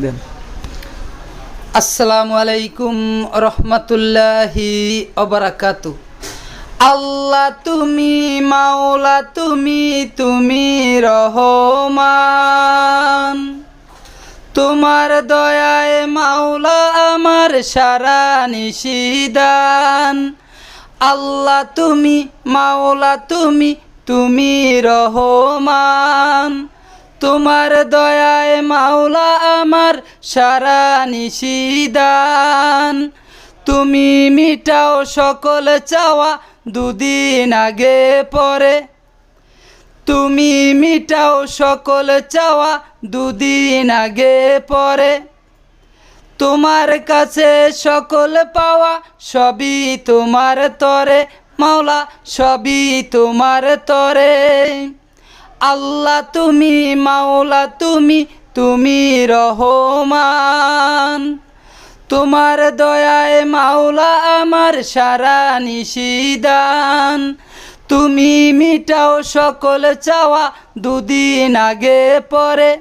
দেন। আসসালামু আলাইকুম রহমতুল্লাহি ওবারাকাতু। আল্লাহ তুমি মাওলা তুমি রহমান, তোমার দয়ায় মাওলা আমার সারা নিশিদান। আল্লাহ তুমি মাওলা তুমি রহমান, তোমার দয়ায় মাওলা আমার সারা নিশিদান। তুমি মিটাও সকল চাওয়া দুদিন আগে পরে, তুমি মিটাও সকল চাওয়া দুদিন আগে পরে। তোমার কাছে সকল পাওয়া সবই তোমার তরে মাওলা, সবই তোমার তরে। আল্লাহ তুমি মাওলা তুমি রহমান, তোমার দয়ায় মাওলা আমার সারা নিশিদান। তুমি মিটাও সকল চাওয়া দুদিন আগে পরে,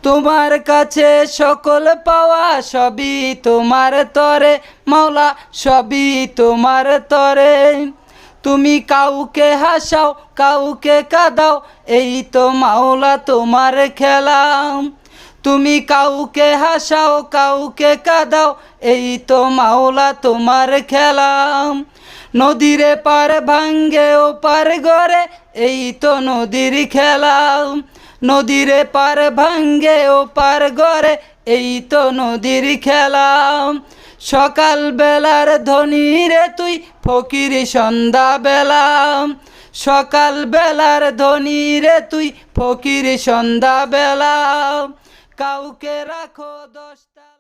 তোমার কাছে সকল পাওয়া সবই তোমার তরে মাওলা, সবই তোমার তরে। তুমি কাউকে হাসাও কাউকে কাঁদাও, এই তো মাওলা তোমার খেলা। তুমি কাউকে হাসাও কাউকে কাঁদাও, এই তো মাওলা তোমার খেলা। নদীর পার ভাঙ্গে ও পার গড়ে, এই তো নদীর খেলা। নদীর পার ভাঙ্গে ও পার গড়ে, এই তো নদীর খেলা। সকাল বেলার ধনী রে তুই ফকির সন্ধ্যা বেলা, সকাল বেলার ধনী রে তুই ফকির সন্ধ্যা বেলা। কাউকে রাখো 10টা।